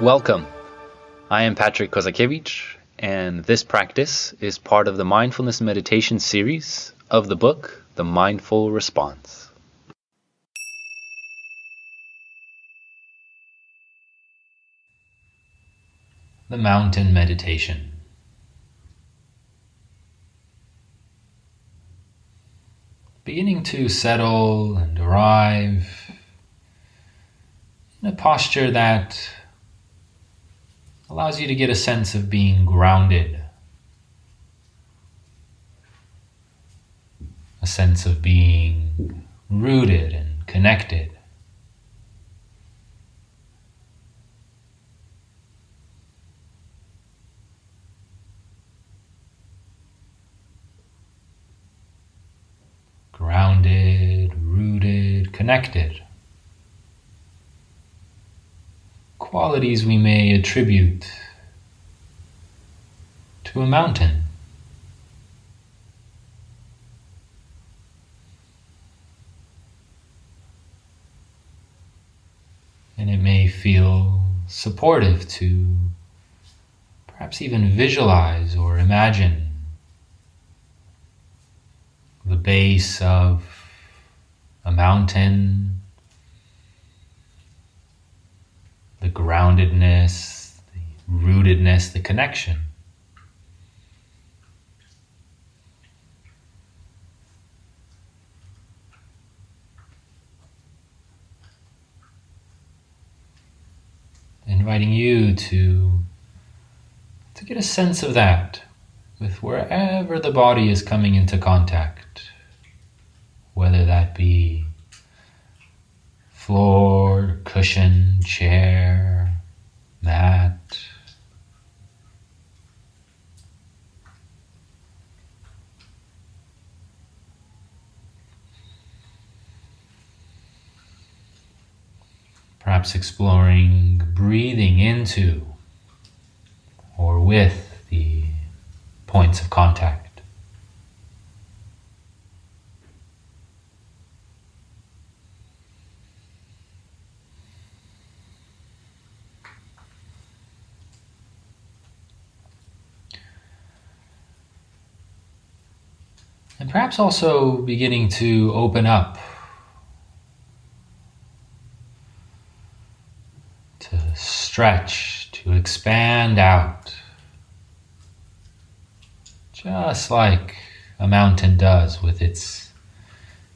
Welcome. I am Patrick Kozakiewicz, and this practice is part of the Mindfulness meditation series of the book, The Mindful Response. The Mountain Meditation. Beginning to settle and arrive in a posture that allows you to get a sense of being grounded, a sense of being rooted and connected. Grounded, rooted, connected. Qualities we may attribute to a mountain. And it may feel supportive to perhaps even visualize or imagine the base of a mountain, the groundedness, the rootedness, the connection. Inviting you to get a sense of that with wherever the body is coming into contact, whether that be floor, cushion, chair, mat. Perhaps exploring breathing into or with the points of contact. And perhaps also beginning to open up to stretch, to expand out, just like a mountain does with its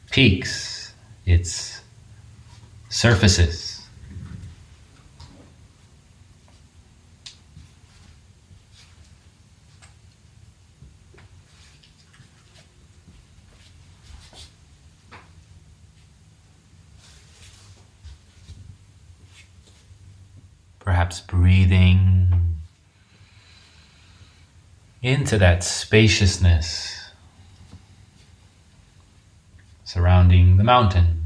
peaks, its surfaces. Perhaps breathing into that spaciousness surrounding the mountain,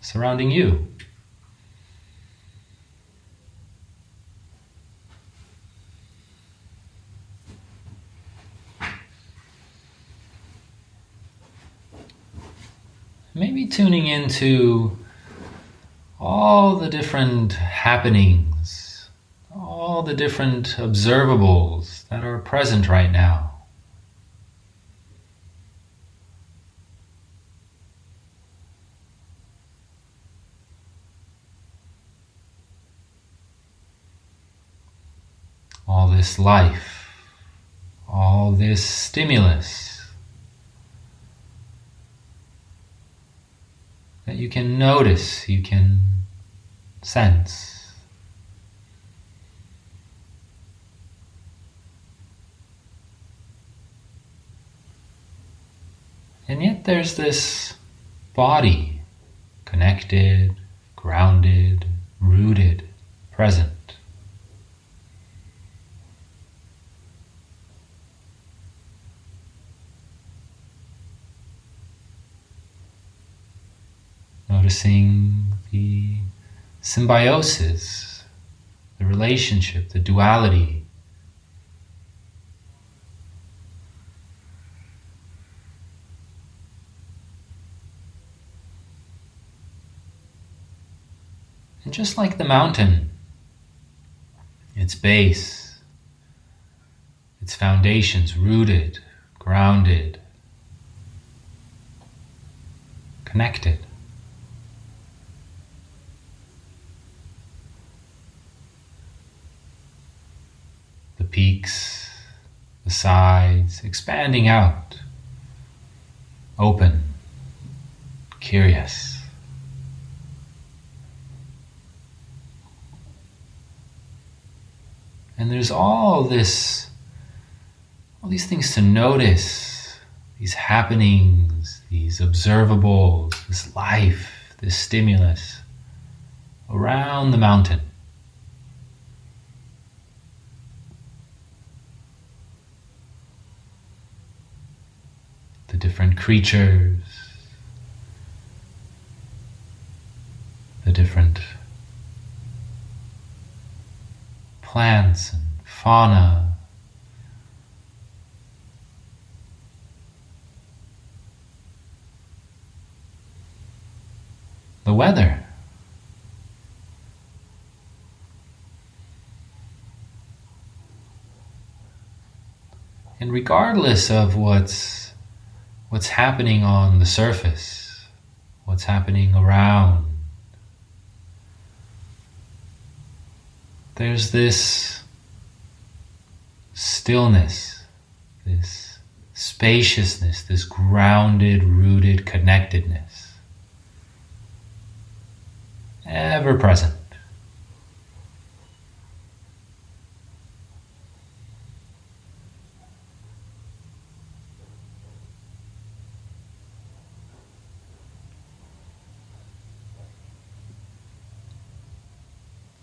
surrounding you. Maybe tuning into all the different happenings, all the different observables that are present right now. All this life, all this stimulus that you can notice, you can sense. And yet there's this body, connected, grounded, rooted, present. Noticing the symbiosis, the relationship, the duality. And just like the mountain, its base, its foundations rooted, grounded, connected. The peaks, the sides, expanding out, open, curious. And there's all these things to notice, these happenings, these observables, this life, this stimulus around the mountain. The different creatures, the different plants and fauna, the weather. And regardless of what's happening on the surface, what's happening around, there's this stillness, this spaciousness, this grounded, rooted connectedness, ever present.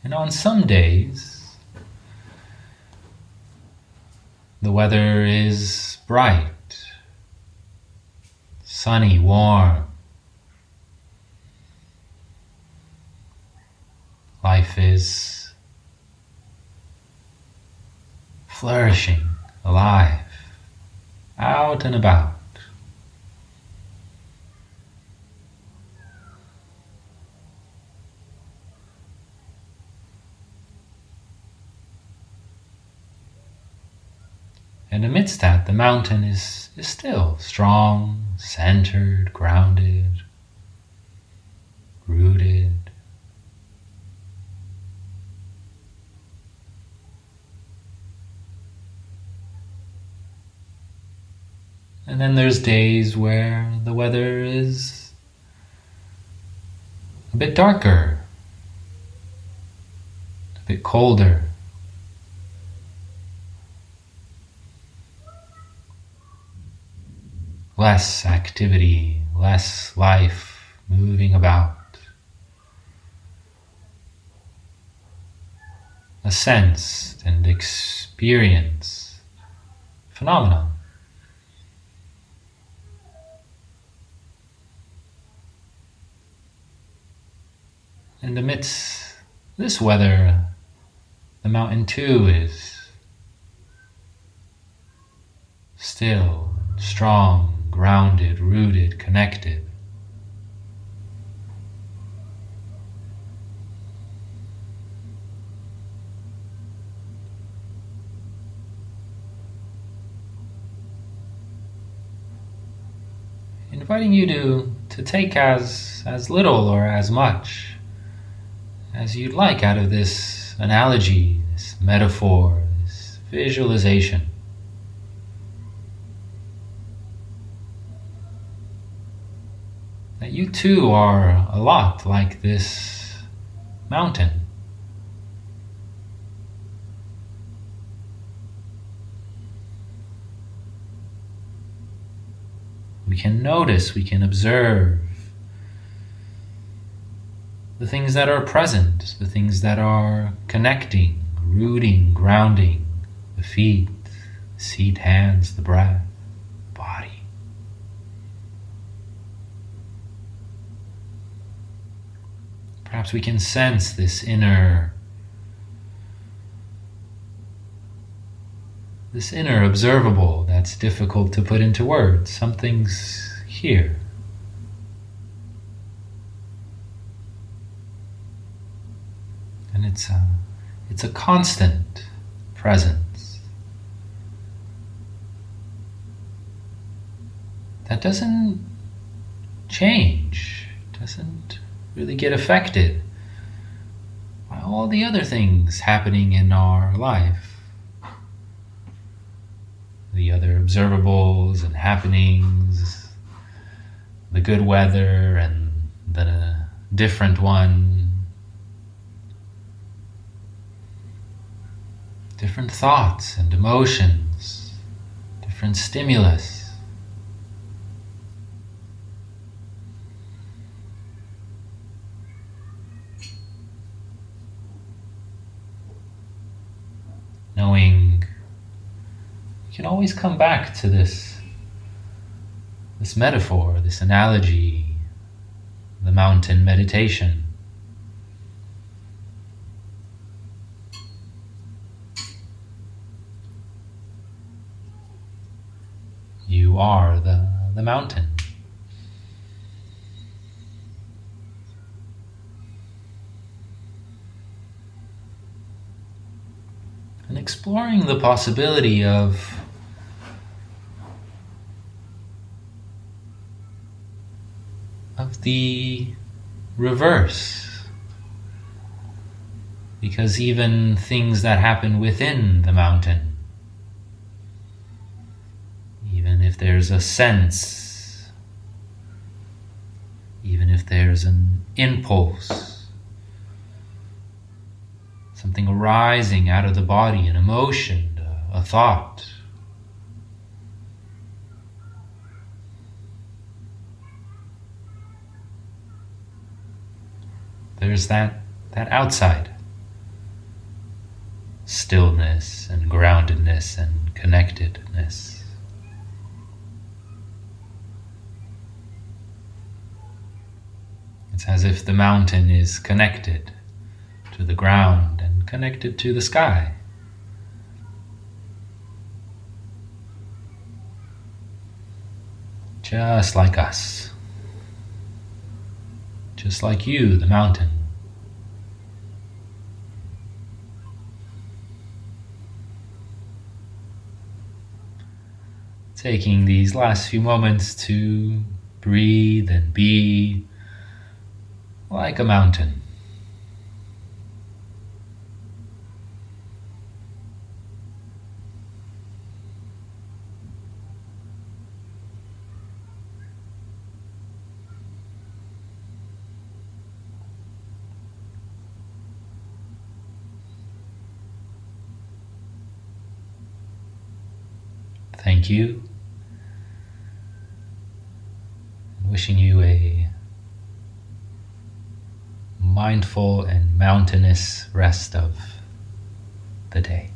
And on some days, the weather is bright, sunny, warm. Life is flourishing, alive, out and about. And amidst that, the mountain is still strong, centered, grounded, rooted. And then there's days where the weather is a bit darker, a bit colder. Less activity, less life moving about. A sensed and experienced phenomenon. And amidst this weather, the mountain too is still, strong, grounded, rooted, connected. Inviting you to take as little or as much as you'd like out of this analogy, this metaphor, this visualization. That you too are a lot like this mountain. We can notice, we can observe the things that are present, the things that are connecting, rooting, grounding, the feet, seat, hands, the breath, body. Perhaps we can sense this inner observable that's difficult to put into words. Something's here. And it's a constant presence that doesn't change, doesn't really get affected by all the other things happening in our life. The other observables and happenings, the good weather and the different one, different thoughts and emotions, different stimulus. Knowing you can always come back to this metaphor, this analogy, the mountain meditation. You are the mountain. And exploring the possibility of the reverse. Because even things that happen within the mountain, even if there's a sense, even if there's an impulse, something arising out of the body, an emotion, a thought, there's that outside stillness and groundedness and connectedness. It's as if the mountain is connected to the ground and connected to the sky. Just like us. Just like you, the mountain. Taking these last few moments to breathe and be like a mountain. Thank you. Wishing you a mindful and mountainous rest of the day.